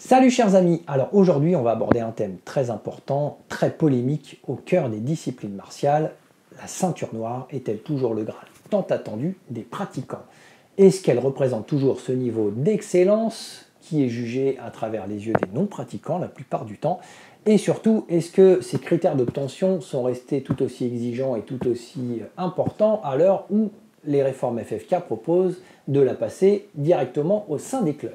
Salut chers amis, alors aujourd'hui on va aborder un thème très important, très polémique au cœur des disciplines martiales. La ceinture noire est-elle toujours le Graal tant attendu des pratiquants? Est-ce qu'elle représente toujours ce niveau d'excellence qui est jugé à travers les yeux des non-pratiquants la plupart du temps? Et surtout, est-ce que ces critères d'obtention sont restés tout aussi exigeants et tout aussi importants à l'heure où les réformes FFK proposent de la passer directement au sein des clubs?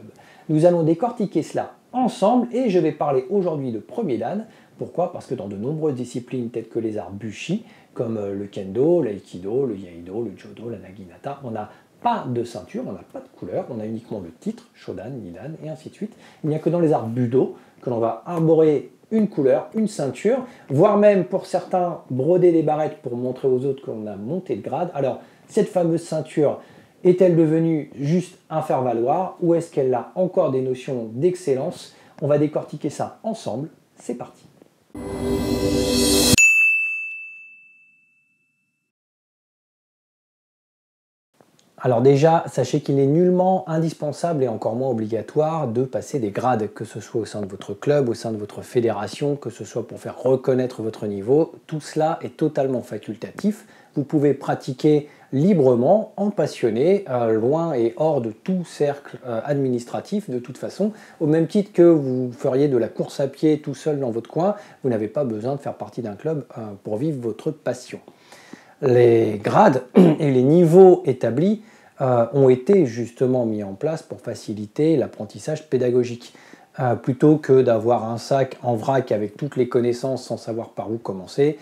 Nous allons décortiquer cela ensemble et je vais parler aujourd'hui de premier dan. Pourquoi? Parce que dans de nombreuses disciplines telles que les arts bushi, comme le kendo, l'aïkido, le iaido, le jodo, la naginata, on n'a pas de ceinture, on n'a pas de couleur, on a uniquement le titre, shodan, nidan et ainsi de suite. Il n'y a que dans les arts budo que l'on va arborer une couleur, une ceinture, voire même pour certains broder des barrettes pour montrer aux autres qu'on a monté de grade. Alors cette fameuse ceinture, est-elle devenue juste un faire-valoir ou est-ce qu'elle a encore des notions d'excellence? On va décortiquer ça ensemble, c'est parti. Alors déjà, sachez qu'il n'est nullement indispensable et encore moins obligatoire de passer des grades, que ce soit au sein de votre club, au sein de votre fédération, que ce soit pour faire reconnaître votre niveau. Tout cela est totalement facultatif. Vous pouvez pratiquer librement, en passionné, loin et hors de tout cercle administratif de toute façon. Au même titre que vous feriez de la course à pied tout seul dans votre coin, vous n'avez pas besoin de faire partie d'un club pour vivre votre passion. Les grades et les niveaux établis ont été justement mis en place pour faciliter l'apprentissage pédagogique. Plutôt que d'avoir un sac en vrac avec toutes les connaissances sans savoir par où commencer,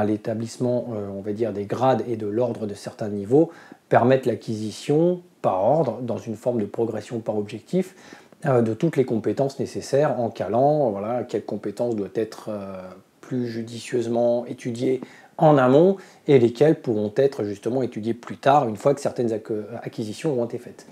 l'établissement on va dire des grades et de l'ordre de certains niveaux permettent l'acquisition par ordre, dans une forme de progression par objectif, de toutes les compétences nécessaires en calant voilà, quelle compétence doit être plus judicieusement étudiée en amont et lesquelles pourront être justement étudiées plus tard une fois que certaines acquisitions ont été faites.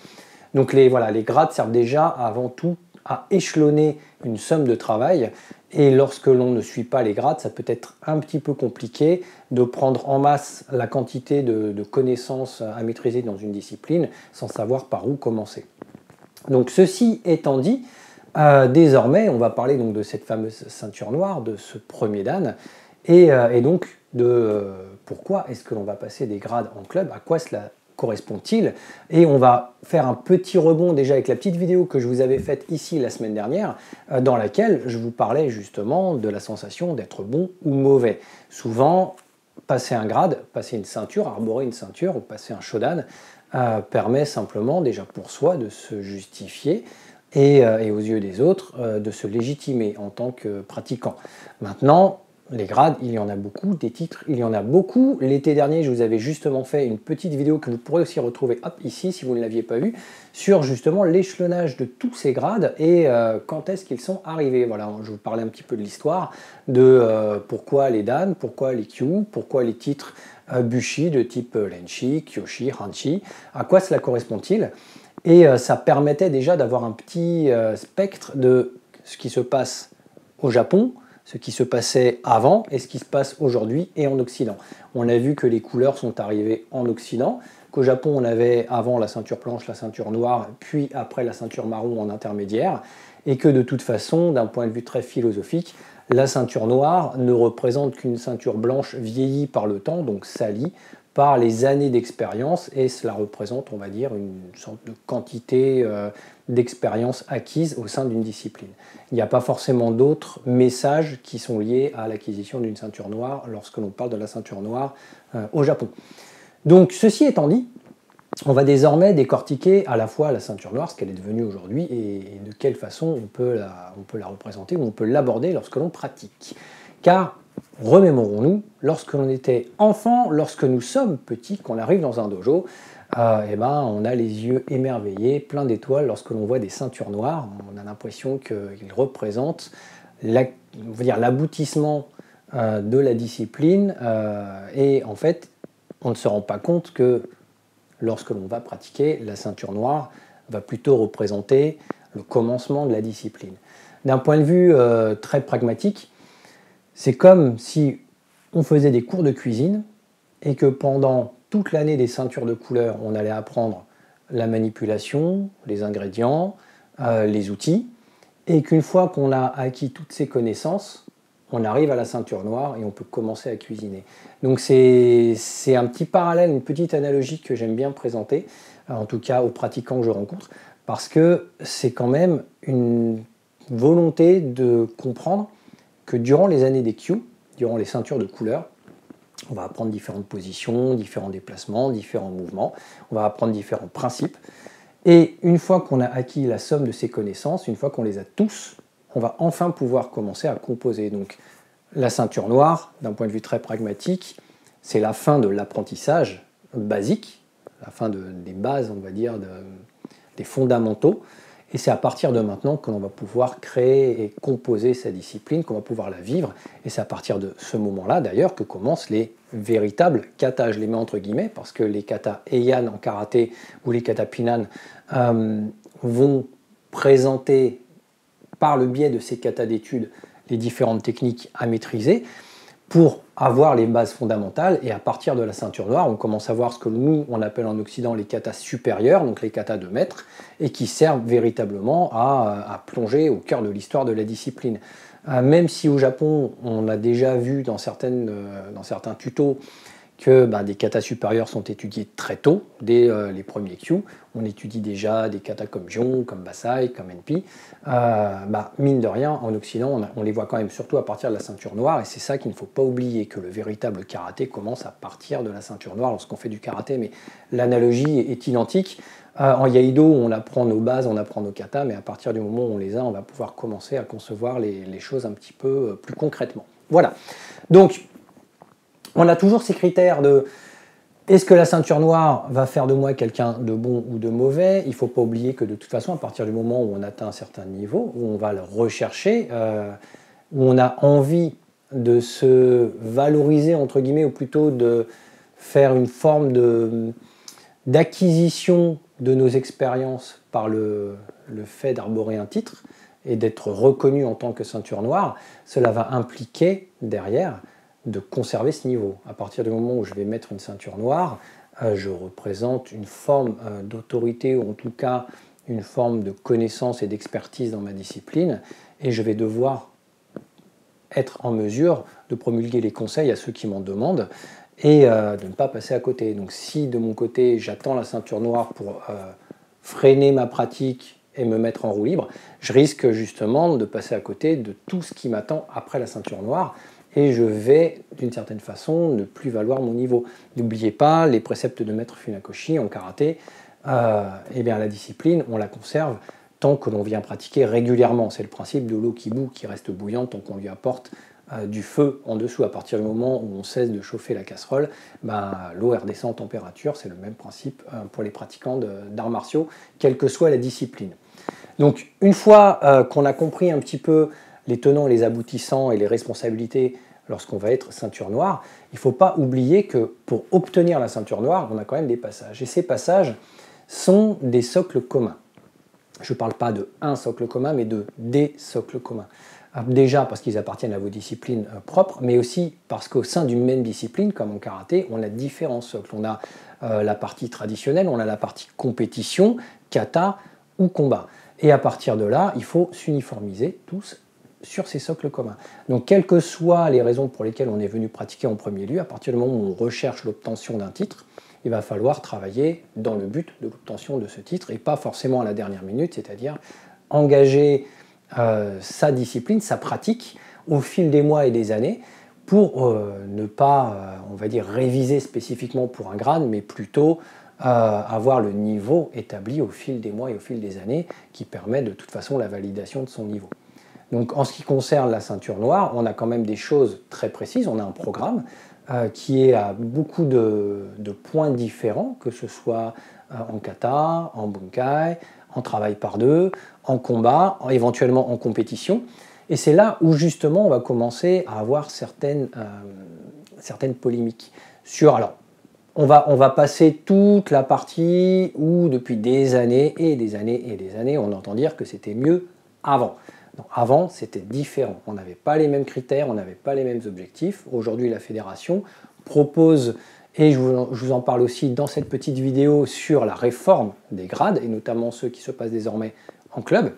Donc les grades servent déjà avant tout à échelonner une somme de travail et lorsque l'on ne suit pas les grades, ça peut être un petit peu compliqué de prendre en masse la quantité de connaissances à maîtriser dans une discipline sans savoir par où commencer. Donc ceci étant dit, désormais on va parler donc de cette fameuse ceinture noire, de ce premier dan et donc de pourquoi est-ce que l'on va passer des grades en club, à quoi cela correspond-il? Et on va faire un petit rebond déjà avec la petite vidéo que je vous avais faite ici la semaine dernière, dans laquelle je vous parlais justement de la sensation d'être bon ou mauvais. Souvent, passer un grade, passer une ceinture, arborer une ceinture ou passer un shodan permet simplement déjà pour soi de se justifier et aux yeux des autres de se légitimer en tant que pratiquant. Maintenant, les grades, il y en a beaucoup, des titres, il y en a beaucoup. L'été dernier, je vous avais justement fait une petite vidéo que vous pourrez aussi retrouver ici, si vous ne l'aviez pas vue, sur justement l'échelonnage de tous ces grades et quand est-ce qu'ils sont arrivés. Voilà, je vous parlais un petit peu de l'histoire, de pourquoi les dan, pourquoi les kyu, pourquoi les titres bushi de type lenshi, kyoshi, hanshi, à quoi cela correspond-il? Et ça permettait déjà d'avoir un petit spectre de ce qui se passe au Japon, ce qui se passait avant et ce qui se passe aujourd'hui et en Occident. On a vu que les couleurs sont arrivées en Occident, qu'au Japon on avait avant la ceinture blanche, la ceinture noire, puis après la ceinture marron en intermédiaire, et que de toute façon, d'un point de vue très philosophique, la ceinture noire ne représente qu'une ceinture blanche vieillie par le temps, donc salie, par les années d'expérience, et cela représente, on va dire, une sorte de quantité d'expérience acquise au sein d'une discipline. Il n'y a pas forcément d'autres messages qui sont liés à l'acquisition d'une ceinture noire lorsque l'on parle de la ceinture noire au Japon. Donc, ceci étant dit, on va désormais décortiquer à la fois la ceinture noire, ce qu'elle est devenue aujourd'hui, et de quelle façon on peut la représenter ou on peut l'aborder lorsque l'on pratique. Car, remémorons-nous, lorsque l'on était enfant, lorsque nous sommes petits, qu'on arrive dans un dojo, on a les yeux émerveillés, pleins d'étoiles lorsque l'on voit des ceintures noires. On a l'impression qu'ils représentent l'aboutissement de la discipline et en fait, on ne se rend pas compte que lorsque l'on va pratiquer, la ceinture noire va plutôt représenter le commencement de la discipline. D'un point de vue très pragmatique, c'est comme si on faisait des cours de cuisine et que pendant toute l'année des ceintures de couleurs, on allait apprendre la manipulation, les ingrédients, les outils, et qu'une fois qu'on a acquis toutes ces connaissances, on arrive à la ceinture noire et on peut commencer à cuisiner. Donc c'est un petit parallèle, une petite analogie que j'aime bien présenter, en tout cas aux pratiquants que je rencontre, parce que c'est quand même une volonté de comprendre que durant les années des Q, durant les ceintures de couleurs, on va apprendre différentes positions, différents déplacements, différents mouvements, on va apprendre différents principes. Et une fois qu'on a acquis la somme de ces connaissances, une fois qu'on les a tous, on va enfin pouvoir commencer à composer. Donc la ceinture noire, d'un point de vue très pragmatique, c'est la fin de l'apprentissage basique, la fin des bases, on va dire, des fondamentaux. Et c'est à partir de maintenant que l'on va pouvoir créer et composer sa discipline, qu'on va pouvoir la vivre. Et c'est à partir de ce moment-là, d'ailleurs, que commencent les véritables katas. Je les mets entre guillemets, parce que les katas Heian en karaté ou les katas Pinan vont présenter, par le biais de ces katas d'études, les différentes techniques à maîtriser pour avoir les bases fondamentales. Et à partir de la ceinture noire, on commence à voir ce que nous, on appelle en Occident les katas supérieurs, donc les katas de maître, et qui servent véritablement à plonger au cœur de l'histoire de la discipline. Même si au Japon, on a déjà vu dans certains tutos que des katas supérieurs sont étudiés très tôt, dès les premiers Q. On étudie déjà des katas comme Jion, comme Basai, comme Enpi. Mine de rien, en Occident, on les voit quand même surtout à partir de la ceinture noire, et c'est ça qu'il ne faut pas oublier, que le véritable karaté commence à partir de la ceinture noire lorsqu'on fait du karaté, mais l'analogie est identique. En Iaido, on apprend nos bases, on apprend nos katas, mais à partir du moment où on les a, on va pouvoir commencer à concevoir les choses un petit peu plus concrètement. Voilà. Donc, on a toujours ces critères de est-ce que la ceinture noire va faire de moi quelqu'un de bon ou de mauvais. Il ne faut pas oublier que de toute façon, à partir du moment où on atteint un certain niveau, où on va le rechercher, où on a envie de se valoriser, entre guillemets, ou plutôt de faire une forme d'acquisition de nos expériences par le fait d'arborer un titre et d'être reconnu en tant que ceinture noire, cela va impliquer derrière de conserver ce niveau. À partir du moment où je vais mettre une ceinture noire, je représente une forme d'autorité, ou en tout cas une forme de connaissance et d'expertise dans ma discipline, et je vais devoir être en mesure de promulguer les conseils à ceux qui m'en demandent, et de ne pas passer à côté. Donc si de mon côté j'attends la ceinture noire pour freiner ma pratique et me mettre en roue libre, je risque justement de passer à côté de tout ce qui m'attend après la ceinture noire, et je vais, d'une certaine façon, ne plus valoir mon niveau. N'oubliez pas les préceptes de Maître Funakoshi en karaté. La discipline, on la conserve tant que l'on vient pratiquer régulièrement. C'est le principe de l'eau qui bout, qui reste bouillante tant qu'on lui apporte du feu en dessous. À partir du moment où on cesse de chauffer la casserole, l'eau redescend en température. C'est le même principe pour les pratiquants d'arts martiaux, quelle que soit la discipline. Donc, une fois qu'on a compris un petit peu les tenants et les aboutissants et les responsabilités lorsqu'on va être ceinture noire, il ne faut pas oublier que pour obtenir la ceinture noire, on a quand même des passages. Et ces passages sont des socles communs. Je ne parle pas de un socle commun, mais de des socles communs. Déjà parce qu'ils appartiennent à vos disciplines propres, mais aussi parce qu'au sein d'une même discipline, comme en karaté, on a différents socles. On a la partie traditionnelle, on a la partie compétition, kata ou combat. Et à partir de là, il faut s'uniformiser tous sur ces socles communs. Donc, quelles que soient les raisons pour lesquelles on est venu pratiquer en premier lieu, à partir du moment où on recherche l'obtention d'un titre, il va falloir travailler dans le but de l'obtention de ce titre et pas forcément à la dernière minute, c'est-à-dire engager sa discipline, sa pratique au fil des mois et des années pour ne pas, on va dire, réviser spécifiquement pour un grade, mais plutôt avoir le niveau établi au fil des mois et au fil des années qui permet de toute façon la validation de son niveau. Donc en ce qui concerne la ceinture noire, on a quand même des choses très précises. On a un programme qui est à beaucoup de points différents, que ce soit en kata, en bunkai, en travail par deux, en combat, éventuellement en compétition. Et c'est là où justement on va commencer à avoir certaines polémiques. Alors, on va passer toute la partie où depuis des années et des années et des années, on entend dire que c'était mieux avant. Donc, avant, c'était différent. On n'avait pas les mêmes critères, on n'avait pas les mêmes objectifs. Aujourd'hui, la fédération propose, et je vous en parle aussi dans cette petite vidéo sur la réforme des grades, et notamment ceux qui se passent désormais en club.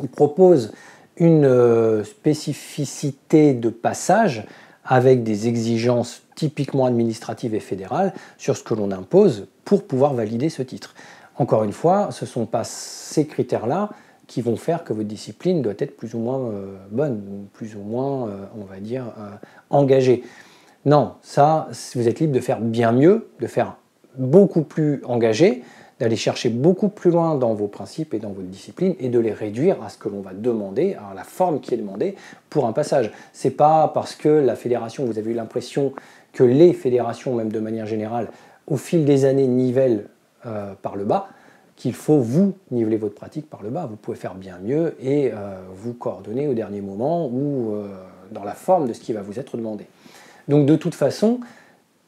Il propose une spécificité de passage avec des exigences typiquement administratives et fédérales sur ce que l'on impose pour pouvoir valider ce titre. Encore une fois, ce ne sont pas ces critères-là qui vont faire que votre discipline doit être plus ou moins bonne, plus ou moins, on va dire, engagée. Non, ça, vous êtes libre de faire bien mieux, de faire beaucoup plus engagé, d'aller chercher beaucoup plus loin dans vos principes et dans votre discipline et de les réduire à ce que l'on va demander, à la forme qui est demandée pour un passage. Ce n'est pas parce que la fédération, vous avez eu l'impression que les fédérations, même de manière générale, au fil des années nivellent par le bas, qu'il faut vous niveler votre pratique par le bas. Vous pouvez faire bien mieux et vous coordonner au dernier moment ou dans la forme de ce qui va vous être demandé. Donc de toute façon,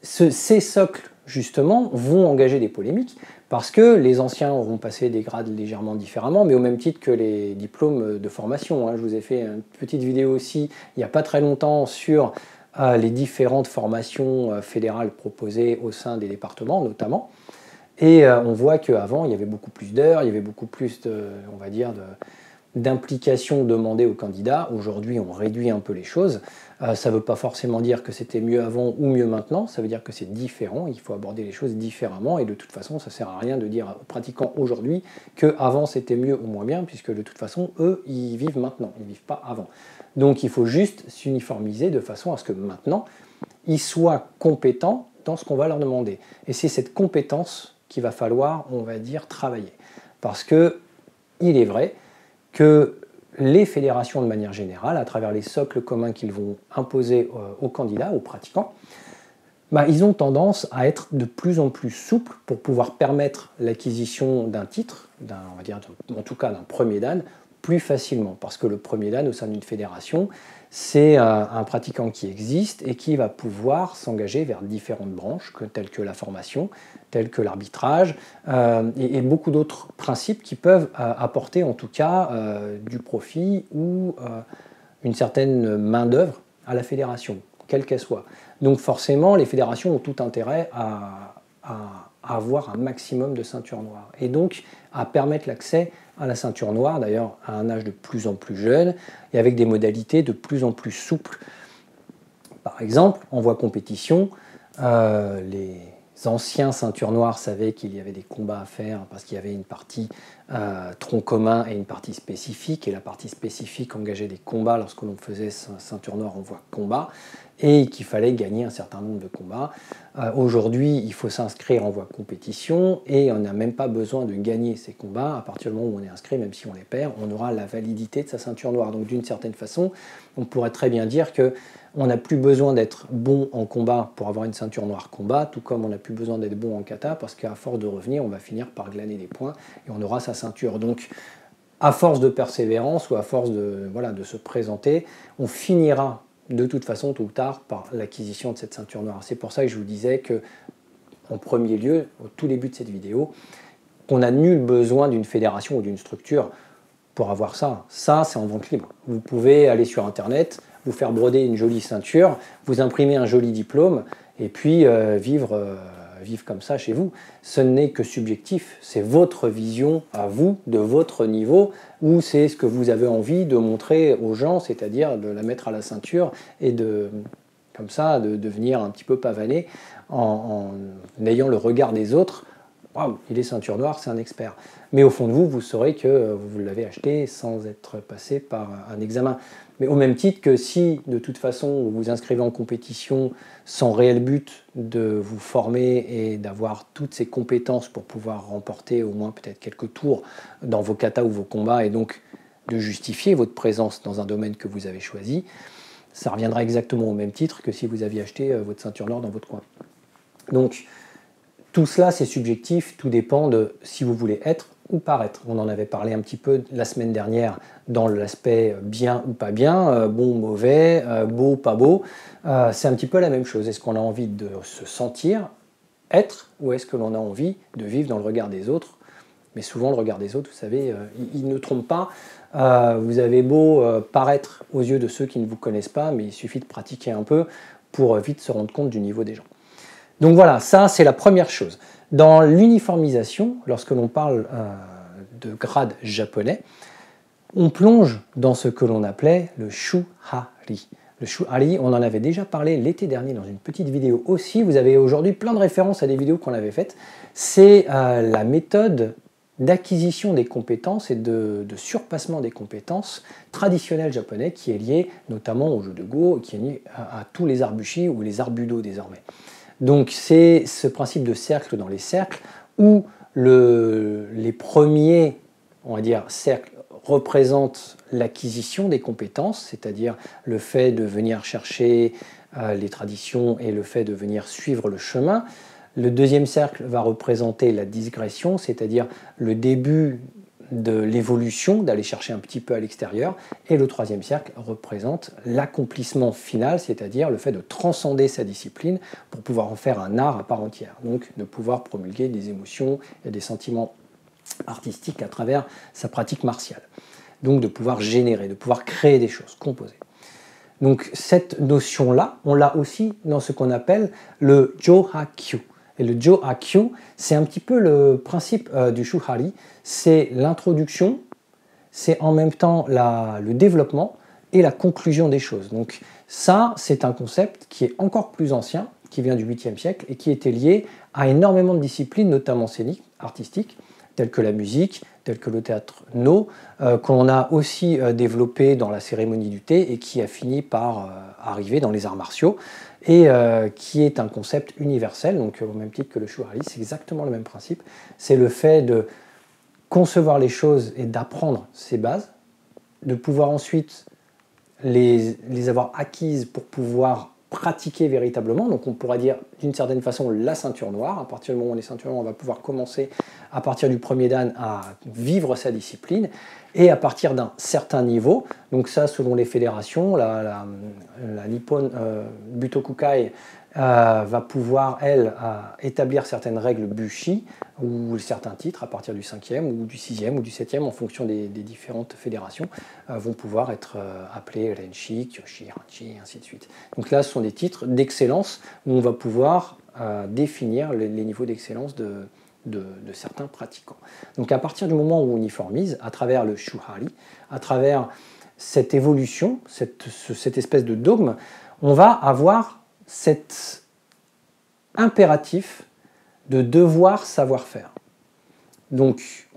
ces socles, justement, vont engager des polémiques parce que les anciens auront passé des grades légèrement différemment, mais au même titre que les diplômes de formation. Je vous ai fait une petite vidéo aussi, il n'y a pas très longtemps, sur les différentes formations fédérales proposées au sein des départements, notamment. Et on voit qu'avant, il y avait beaucoup plus d'heures, il y avait beaucoup plus on va dire, d'implication demandée aux candidats. Aujourd'hui, on réduit un peu les choses. Ça ne veut pas forcément dire que c'était mieux avant ou mieux maintenant, ça veut dire que c'est différent, il faut aborder les choses différemment, et de toute façon, ça ne sert à rien de dire aux pratiquants aujourd'hui qu'avant c'était mieux ou moins bien, puisque de toute façon, eux, ils vivent maintenant, ils ne vivent pas avant. Donc il faut juste s'uniformiser de façon à ce que maintenant, ils soient compétents dans ce qu'on va leur demander. Et c'est cette compétence qu'il va falloir, on va dire, travailler. Parce que il est vrai que les fédérations, de manière générale, à travers les socles communs qu'ils vont imposer aux candidats, aux pratiquants, ils ont tendance à être de plus en plus souples pour pouvoir permettre l'acquisition d'un titre, on va dire, en tout cas d'un premier dan, plus facilement. Parce que le premier dan au sein d'une fédération, c'est un pratiquant qui existe et qui va pouvoir s'engager vers différentes branches, telles que la formation, telles que l'arbitrage, et beaucoup d'autres principes qui peuvent apporter en tout cas du profit ou une certaine main-d'œuvre à la fédération, quelle qu'elle soit. Donc forcément, les fédérations ont tout intérêt à avoir un maximum de ceintures noires et donc à permettre l'accès à la ceinture noire, d'ailleurs à un âge de plus en plus jeune et avec des modalités de plus en plus souples. Par exemple, en voie compétition, les anciens ceintures noires savaient qu'il y avait des combats à faire parce qu'il y avait une partie tronc commun et une partie spécifique, et la partie spécifique engageait des combats lorsque l'on faisait ceinture noire en voie combat, et qu'il fallait gagner un certain nombre de combats. Aujourd'hui, il faut s'inscrire en voie compétition et on n'a même pas besoin de gagner ces combats. À partir du moment où on est inscrit, même si on les perd, on aura la validité de sa ceinture noire. Donc d'une certaine façon, on pourrait très bien dire qu'on n'a plus besoin d'être bon en combat pour avoir une ceinture noire combat, tout comme on n'a plus besoin d'être bon en kata, parce qu'à force de revenir, on va finir par glaner des points et on aura sa ceinture. Donc à force de persévérance ou à force de se présenter, on finira de toute façon, tôt ou tard, par l'acquisition de cette ceinture noire. C'est pour ça que je vous disais que, en premier lieu, au tout début de cette vidéo, qu'on n'a nul besoin d'une fédération ou d'une structure pour avoir ça. Ça, c'est en vente libre. Vous pouvez aller sur Internet, vous faire broder une jolie ceinture, vous imprimer un joli diplôme, et puis vivre comme ça chez vous. Ce n'est que subjectif, c'est votre vision à vous, de votre niveau, ou c'est ce que vous avez envie de montrer aux gens, c'est-à-dire de la mettre à la ceinture et comme ça, de devenir un petit peu pavané en ayant le regard des autres. Waouh, il est ceinture noire, c'est un expert. Mais au fond de vous, vous saurez que vous l'avez acheté sans être passé par un examen. Mais au même titre que si, de toute façon, vous vous inscrivez en compétition sans réel but de vous former et d'avoir toutes ces compétences pour pouvoir remporter au moins peut-être quelques tours dans vos katas ou vos combats, et donc de justifier votre présence dans un domaine que vous avez choisi, ça reviendra exactement au même titre que si vous aviez acheté votre ceinture noire dans votre coin. Donc, tout cela, c'est subjectif, tout dépend de si vous voulez être ou paraître. On en avait parlé un petit peu la semaine dernière dans l'aspect bien ou pas bien, bon ou mauvais, beau ou pas beau. C'est un petit peu la même chose. Est-ce qu'on a envie de se sentir être, ou est-ce que l'on a envie de vivre dans le regard des autres? Mais souvent, le regard des autres, vous savez, il ne trompe pas. Vous avez beau paraître aux yeux de ceux qui ne vous connaissent pas, mais il suffit de pratiquer un peu pour vite se rendre compte du niveau des gens. Donc voilà, ça c'est la première chose. Dans l'uniformisation, lorsque l'on parle de grade japonais, On plonge dans ce que l'on appelait le shuhari. Le shuhari, on en avait déjà parlé l'été dernier dans une petite vidéo aussi. Vous avez aujourd'hui plein de références à des vidéos qu'on avait faites. C'est la méthode d'acquisition des compétences et de surpassement des compétences traditionnelles japonais qui est liée notamment au jeu de Go, qui est lié à tous les arbushi ou les arbudo désormais. Donc c'est ce principe de cercle dans les cercles où les premiers, on va dire, cercles représentent l'acquisition des compétences, c'est-à-dire le fait de venir chercher les traditions et le fait de venir suivre le chemin. Le deuxième cercle va représenter la digression, c'est-à-dire le début de l'évolution, d'aller chercher un petit peu à l'extérieur. Et le troisième cercle représente l'accomplissement final, c'est-à-dire le fait de transcender sa discipline pour pouvoir en faire un art à part entière. Donc de pouvoir promulguer des émotions et des sentiments artistiques à travers sa pratique martiale. Donc de pouvoir générer, de pouvoir créer des choses, composer. Donc cette notion-là, on l'a aussi dans ce qu'on appelle le Johakyū. Et le Johakyū, c'est un petit peu le principe du Shuhari, c'est l'introduction, c'est en même temps le développement et la conclusion des choses. Donc ça, c'est un concept qui est encore plus ancien, qui vient du 8e siècle et qui était lié à énormément de disciplines, notamment scéniques, artistiques, telles que la musique, telles que le théâtre No, qu'on a aussi développé dans la cérémonie du thé et qui a fini par arriver dans les arts martiaux et qui est un concept universel, donc au même titre que le shuhari, c'est exactement le même principe. C'est le fait de concevoir les choses et d'apprendre ses bases, de pouvoir ensuite les avoir acquises pour pouvoir pratiquer véritablement. Donc on pourra dire d'une certaine façon la ceinture noire. À partir du moment où on est ceinture noire, on va pouvoir commencer à partir du premier dan à vivre sa discipline et à partir d'un certain niveau. Donc ça, selon les fédérations, la Nippon Butokukai va pouvoir, elle, établir certaines règles bushi ou certains titres à partir du 5e ou du 6e ou du 7e en fonction des différentes fédérations vont pouvoir être appelés Renshi, Kyoshi, Hanshi et ainsi de suite. Donc là, ce sont des titres d'excellence où on va pouvoir définir les niveaux d'excellence de certains pratiquants. Donc à partir du moment où on uniformise, à travers le shuhari, à travers cette évolution, cette espèce de dogme, on va avoir cet impératif de devoir savoir faire. Donc,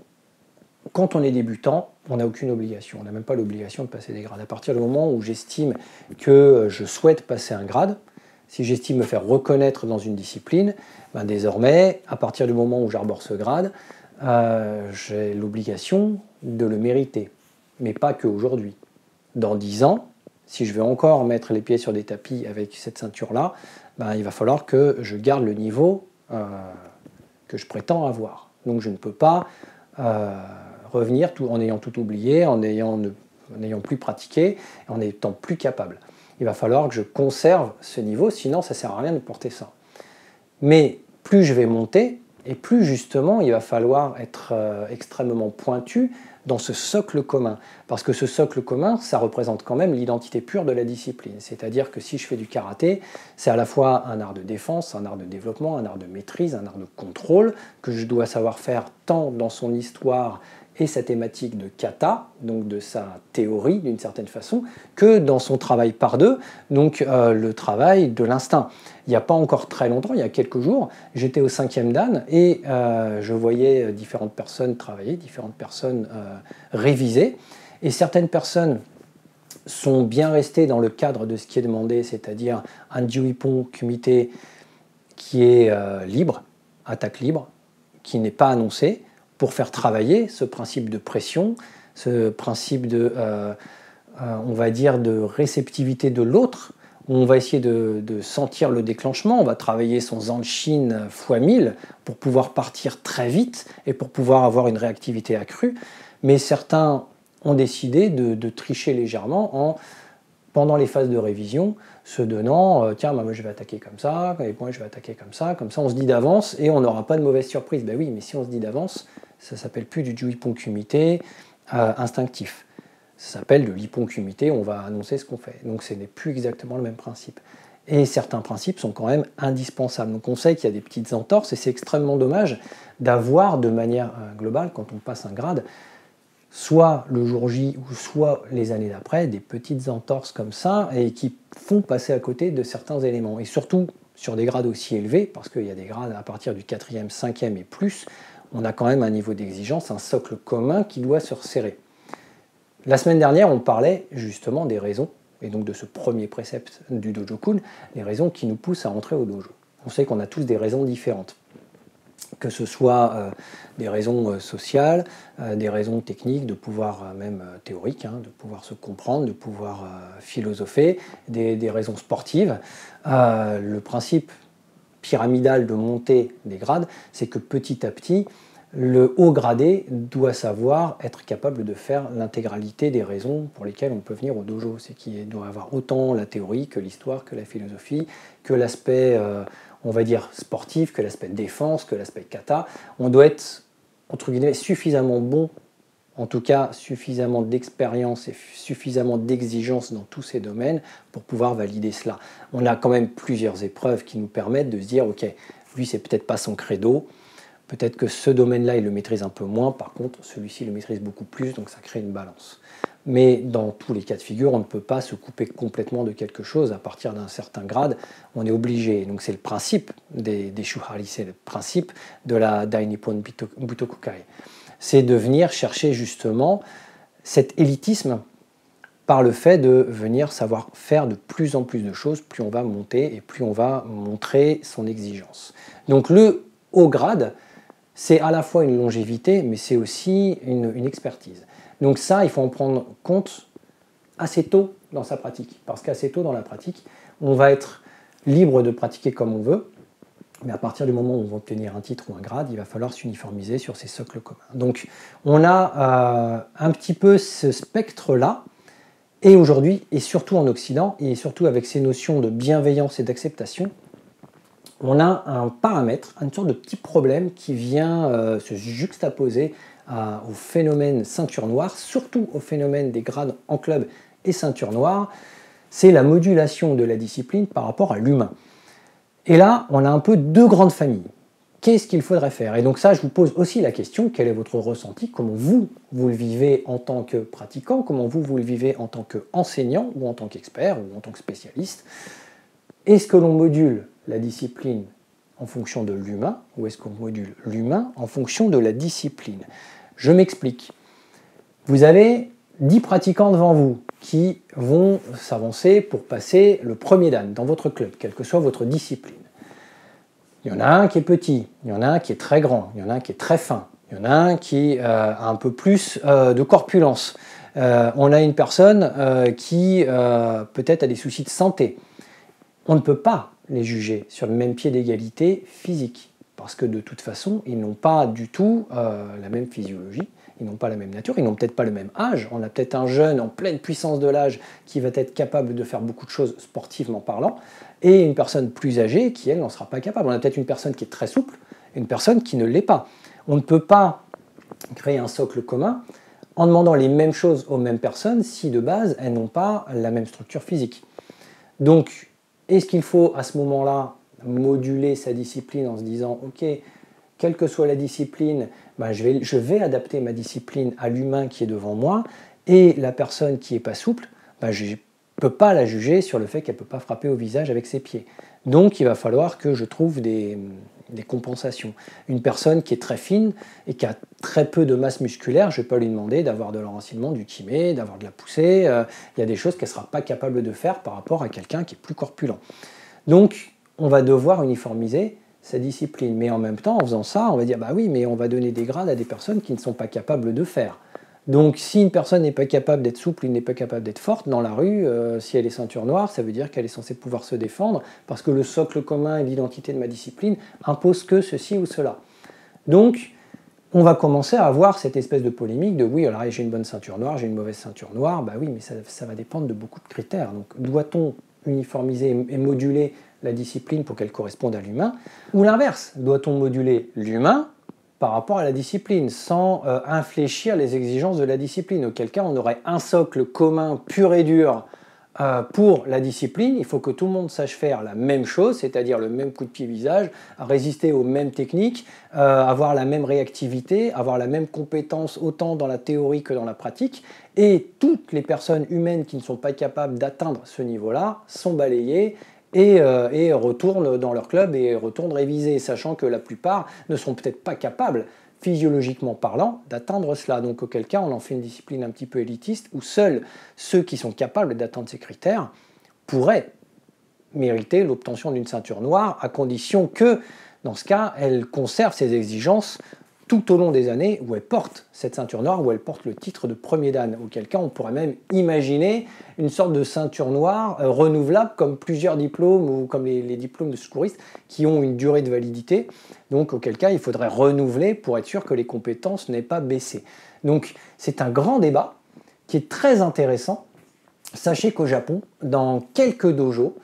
quand on est débutant, on n'a aucune obligation. On n'a même pas l'obligation de passer des grades. À partir du moment où j'estime que je souhaite passer un grade, si j'estime me faire reconnaître dans une discipline, ben désormais, à partir du moment où j'arbore ce grade, j'ai l'obligation de le mériter. Mais pas qu'aujourd'hui. Dans 10 ans, si je veux encore mettre les pieds sur des tapis avec cette ceinture-là, ben, il va falloir que je garde le niveau que je prétends avoir. Donc je ne peux pas revenir en ayant tout oublié, en n'ayant plus pratiqué, en n'étant plus capable. Il va falloir que je conserve ce niveau, sinon ça ne sert à rien de porter ça. Mais plus je vais monter, et plus justement il va falloir être extrêmement pointu dans ce socle commun. Parce que ce socle commun, ça représente quand même l'identité pure de la discipline. C'est-à-dire que si je fais du karaté, c'est à la fois un art de défense, un art de développement, un art de maîtrise, un art de contrôle, que je dois savoir faire tant dans son histoire et sa thématique de kata, donc de sa théorie d'une certaine façon, que dans son travail par deux, donc le travail de l'instinct. Il n'y a pas encore très longtemps, il y a quelques jours, j'étais au 5e dan et je voyais différentes personnes travailler, différentes personnes réviser, et certaines personnes sont bien restées dans le cadre de ce qui est demandé, c'est-à-dire un Juippon kumite qui est libre, attaque libre, qui n'est pas annoncé, pour faire travailler ce principe de pression, ce principe de, on va dire, de réceptivité de l'autre, où on va essayer de sentir le déclenchement, on va travailler son zanshin x 1000 pour pouvoir partir très vite et pour pouvoir avoir une réactivité accrue. Mais certains ont décidé de tricher légèrement pendant les phases de révision, se donnant tiens, moi je vais attaquer comme ça, et moi je vais attaquer comme ça on se dit d'avance et on n'aura pas de mauvaise surprise. Ben oui, mais si on se dit d'avance, ça s'appelle plus du Juippon kumite instinctif. Ça s'appelle de l'Ippon kumite, on va annoncer ce qu'on fait. Donc ce n'est plus exactement le même principe. Et certains principes sont quand même indispensables. Donc on sait qu'il y a des petites entorses et c'est extrêmement dommage d'avoir de manière globale, quand on passe un grade, soit le jour J ou soit les années d'après, des petites entorses comme ça et qui font passer à côté de certains éléments. Et surtout sur des grades aussi élevés, parce qu'il y a des grades à partir du 4e, 5e et plus, on a quand même un niveau d'exigence, un socle commun qui doit se resserrer. La semaine dernière, on parlait justement des raisons, et donc de ce premier précepte du Dojo-kun, les raisons qui nous poussent à entrer au dojo. On sait qu'on a tous des raisons différentes, que ce soit des raisons sociales, des raisons techniques, de pouvoir même théoriques, de pouvoir se comprendre, de pouvoir philosopher, des raisons sportives. Le principe pyramidal de montée des grades, c'est que petit à petit, le haut gradé doit savoir être capable de faire l'intégralité des raisons pour lesquelles on peut venir au dojo. C'est qu'il doit avoir autant la théorie que l'histoire, que la philosophie, que l'aspect, on va dire, sportif, que l'aspect défense, que l'aspect kata. On doit être, entre guillemets, suffisamment bon, en tout cas suffisamment d'expérience et suffisamment d'exigence dans tous ces domaines pour pouvoir valider cela. On a quand même plusieurs épreuves qui nous permettent de se dire, ok, lui c'est peut-être pas son credo, peut-être que ce domaine-là, il le maîtrise un peu moins, par contre, celui-ci le maîtrise beaucoup plus, donc ça crée une balance. Mais dans tous les cas de figure, on ne peut pas se couper complètement de quelque chose à partir d'un certain grade, on est obligé. Donc c'est le principe des Shuhari, c'est le principe de la Dai Nippon Butokukai. C'est de venir chercher justement cet élitisme par le fait de venir savoir faire de plus en plus de choses, plus on va monter et plus on va montrer son exigence. Donc le haut grade, c'est à la fois une longévité, mais c'est aussi une expertise. Donc ça, il faut en prendre compte assez tôt dans sa pratique, parce qu'assez tôt dans la pratique, on va être libre de pratiquer comme on veut, mais à partir du moment où on va obtenir un titre ou un grade, il va falloir s'uniformiser sur ces socles communs. Donc on a un petit peu ce spectre-là, et aujourd'hui, et surtout en Occident, et surtout avec ces notions de bienveillance et d'acceptation, on a un paramètre, une sorte de petit problème qui vient se juxtaposer au phénomène ceinture noire, surtout au phénomène des grades en club et ceinture noire, c'est la modulation de la discipline par rapport à l'humain. Et là, on a un peu deux grandes familles. Qu'est-ce qu'il faudrait faire? Et donc ça, je vous pose aussi la question, quel est votre ressenti? Comment vous le vivez en tant que pratiquant? Comment vous le vivez en tant qu'enseignant ou en tant qu'expert ou en tant que spécialiste? Est-ce que l'on module la discipline en fonction de l'humain ou est-ce qu'on module l'humain en fonction de la discipline? Je m'explique. Vous avez 10 pratiquants devant vous qui vont s'avancer pour passer le premier dan dans votre club, quelle que soit votre discipline. Il y en a un qui est petit, il y en a un qui est très grand, il y en a un qui est très fin, il y en a un qui a un peu plus de corpulence. On a une personne qui peut-être a des soucis de santé. On ne peut pas les juger sur le même pied d'égalité physique, parce que de toute façon, ils n'ont pas du tout la même physiologie, ils n'ont pas la même nature, ils n'ont peut-être pas le même âge. On a peut-être un jeune en pleine puissance de l'âge qui va être capable de faire beaucoup de choses sportivement parlant, et une personne plus âgée qui, elle, n'en sera pas capable. On a peut-être une personne qui est très souple, et une personne qui ne l'est pas. On ne peut pas créer un socle commun en demandant les mêmes choses aux mêmes personnes si de base, elles n'ont pas la même structure physique. Donc, est-ce qu'il faut à ce moment-là moduler sa discipline en se disant « Ok, quelle que soit la discipline, ben je vais adapter ma discipline à l'humain qui est devant moi et la personne qui n'est pas souple, ben je ne peux pas la juger sur le fait qu'elle ne peut pas frapper au visage avec ses pieds. Donc il va falloir que je trouve des compensations. Une personne qui est très fine et qui a très peu de masse musculaire, je ne vais pas lui demander d'avoir de l'enracinement, du kimé, d'avoir de la poussée. Il y a des choses qu'elle ne sera pas capable de faire par rapport à quelqu'un qui est plus corpulent. Donc on va devoir uniformiser sa discipline. Mais en même temps, en faisant ça, on va dire, bah oui, mais on va donner des grades à des personnes qui ne sont pas capables de faire. Donc si une personne n'est pas capable d'être souple, il n'est pas capable d'être forte, dans la rue, si elle est ceinture noire, ça veut dire qu'elle est censée pouvoir se défendre, parce que le socle commun et l'identité de ma discipline imposent que ceci ou cela. Donc, on va commencer à avoir cette espèce de polémique de oui, alors j'ai une bonne ceinture noire, j'ai une mauvaise ceinture noire, bah oui, mais ça va dépendre de beaucoup de critères. Donc doit-on uniformiser et moduler la discipline pour qu'elle corresponde à l'humain, ou l'inverse, doit-on moduler l'humain par rapport à la discipline, sans infléchir les exigences de la discipline, auquel cas on aurait un socle commun pur et dur pour la discipline, il faut que tout le monde sache faire la même chose, c'est-à-dire le même coup de pied visage, résister aux mêmes techniques, avoir la même réactivité, avoir la même compétence autant dans la théorie que dans la pratique. Et toutes les personnes humaines qui ne sont pas capables d'atteindre ce niveau-là sont balayées et retournent dans leur club et retournent réviser, sachant que la plupart ne seront peut-être pas capables, physiologiquement parlant, d'atteindre cela. Donc auquel cas on en fait une discipline un petit peu élitiste où seuls ceux qui sont capables d'atteindre ces critères pourraient mériter l'obtention d'une ceinture noire, à condition que, dans ce cas, elle conserve ses exigences tout au long des années où elle porte cette ceinture noire, où elle porte le titre de premier dan. Auquel cas, on pourrait même imaginer une sorte de ceinture noire renouvelable, comme plusieurs diplômes ou comme les diplômes de secouristes qui ont une durée de validité. Donc, auquel cas, il faudrait renouveler pour être sûr que les compétences n'aient pas baissé. Donc, c'est un grand débat qui est très intéressant. Sachez qu'au Japon, dans quelques dojos,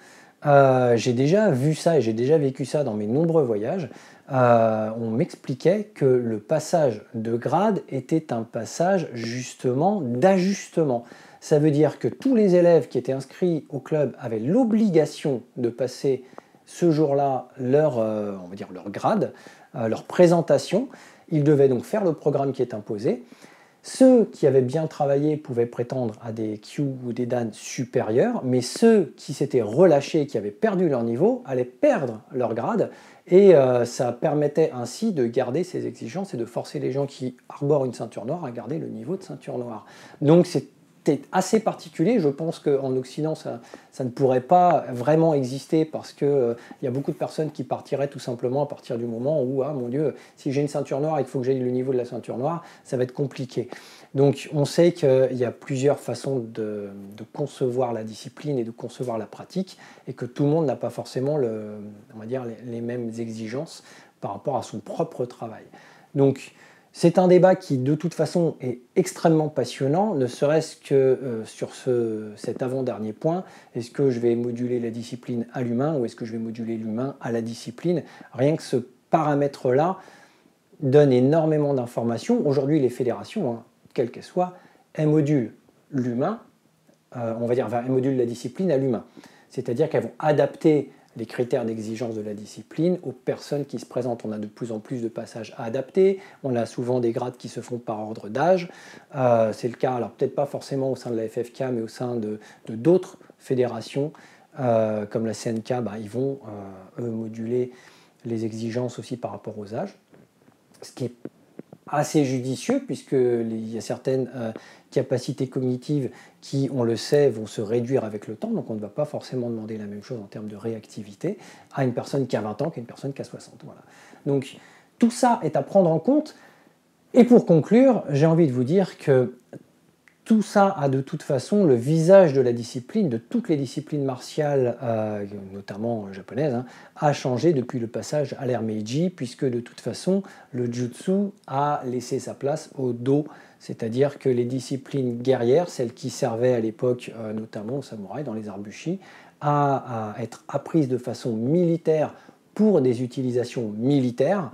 j'ai déjà vu ça et j'ai déjà vécu ça dans mes nombreux voyages. On m'expliquait que le passage de grade était un passage justement d'ajustement. Ça veut dire que tous les élèves qui étaient inscrits au club avaient l'obligation de passer ce jour-là on va dire leur grade, leur présentation. Ils devaient donc faire le programme qui est imposé. Ceux qui avaient bien travaillé pouvaient prétendre à des Q ou des Dan supérieurs, mais ceux qui s'étaient relâchés, qui avaient perdu leur niveau, allaient perdre leur grade, et ça permettait ainsi de garder ces exigences et de forcer les gens qui arborent une ceinture noire à garder le niveau de ceinture noire. Donc c'était assez particulier, je pense qu'en Occident ça ne pourrait pas vraiment exister parce qu'il y a beaucoup de personnes qui partiraient tout simplement à partir du moment où, ah mon Dieu, si j'ai une ceinture noire et qu'il faut que j'aie le niveau de la ceinture noire, ça va être compliqué. Donc on sait qu'il y a plusieurs façons de concevoir la discipline et de concevoir la pratique et que tout le monde n'a pas forcément on va dire, les mêmes exigences par rapport à son propre travail. Donc c'est un débat qui, de toute façon, est extrêmement passionnant, ne serait-ce que sur cet avant-dernier point. Est-ce que je vais moduler la discipline à l'humain ou est-ce que je vais moduler l'humain à la discipline? Rien que ce paramètre-là donne énormément d'informations. Aujourd'hui, les fédérations, quelles qu'elles soient, elles modulent l'humain, on va dire, elles modulent la discipline à l'humain. C'est-à-dire qu'elles vont adapter les critères d'exigence de la discipline aux personnes qui se présentent. On a de plus en plus de passages à adapter, on a souvent des grades qui se font par ordre d'âge. C'est le cas, alors peut-être pas forcément au sein de la FFK, mais au sein de d'autres fédérations, comme la CNK, ils vont moduler les exigences aussi par rapport aux âges, ce qui est assez judicieux puisqu'il y a certaines capacités cognitives qui, on le sait, vont se réduire avec le temps, donc on ne va pas forcément demander la même chose en termes de réactivité à une personne qui a 20 ans qu'à une personne qui a 60. Voilà. Donc tout ça est à prendre en compte, et pour conclure, j'ai envie de vous dire que tout ça a de toute façon le visage de la discipline, de toutes les disciplines martiales, notamment japonaises, a changé depuis le passage à l'ère Meiji, puisque de toute façon le jutsu a laissé sa place au do, c'est-à-dire que les disciplines guerrières, celles qui servaient à l'époque notamment aux samouraïs dans les arbushi, à être apprises de façon militaire pour des utilisations militaires,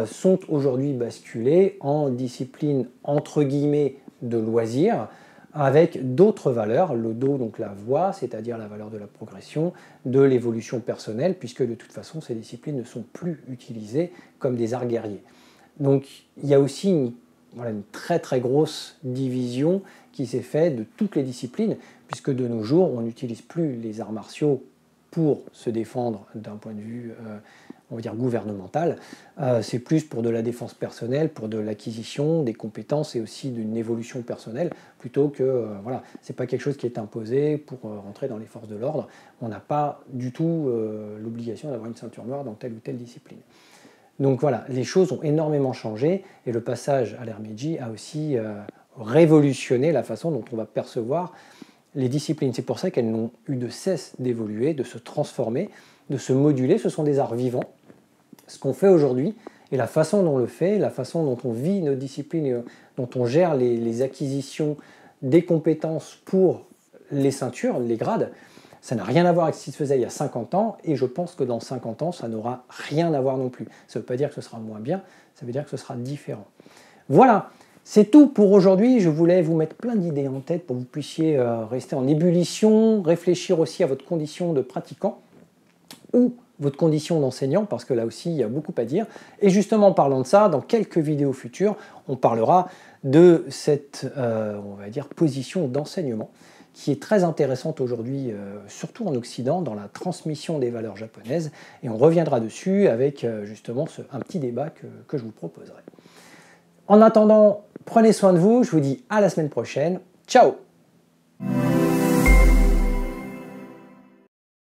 sont aujourd'hui basculées en disciplines entre guillemets de loisirs, avec d'autres valeurs, le do, donc la voie, c'est-à-dire la valeur de la progression, de l'évolution personnelle, puisque de toute façon ces disciplines ne sont plus utilisées comme des arts guerriers. Donc il y a aussi une très très grosse division qui s'est faite de toutes les disciplines, puisque de nos jours on n'utilise plus les arts martiaux pour se défendre d'un point de vue on va dire gouvernemental, c'est plus pour de la défense personnelle, pour de l'acquisition des compétences et aussi d'une évolution personnelle, plutôt que, c'est pas quelque chose qui est imposé pour rentrer dans les forces de l'ordre. On n'a pas du tout l'obligation d'avoir une ceinture noire dans telle ou telle discipline. Donc voilà, les choses ont énormément changé et le passage à l'ère Meiji a aussi révolutionné la façon dont on va percevoir les disciplines. C'est pour ça qu'elles n'ont eu de cesse d'évoluer, de se transformer, de se moduler. Ce sont des arts vivants. Ce qu'on fait aujourd'hui et la façon dont on le fait, la façon dont on vit nos disciplines, dont on gère les acquisitions des compétences pour les ceintures, les grades, ça n'a rien à voir avec ce qui se faisait il y a 50 ans et je pense que dans 50 ans, ça n'aura rien à voir non plus. Ça ne veut pas dire que ce sera moins bien, ça veut dire que ce sera différent. Voilà, C'est tout pour aujourd'hui. Je voulais vous mettre plein d'idées en tête pour que vous puissiez rester en ébullition, réfléchir aussi à votre condition de pratiquant ou votre condition d'enseignant, parce que là aussi, il y a beaucoup à dire. Et justement, en parlant de ça, dans quelques vidéos futures, on parlera de cette, on va dire, position d'enseignement qui est très intéressante aujourd'hui, surtout en Occident, dans la transmission des valeurs japonaises. Et on reviendra dessus avec justement un petit débat que je vous proposerai. En attendant, prenez soin de vous. Je vous dis à la semaine prochaine. Ciao!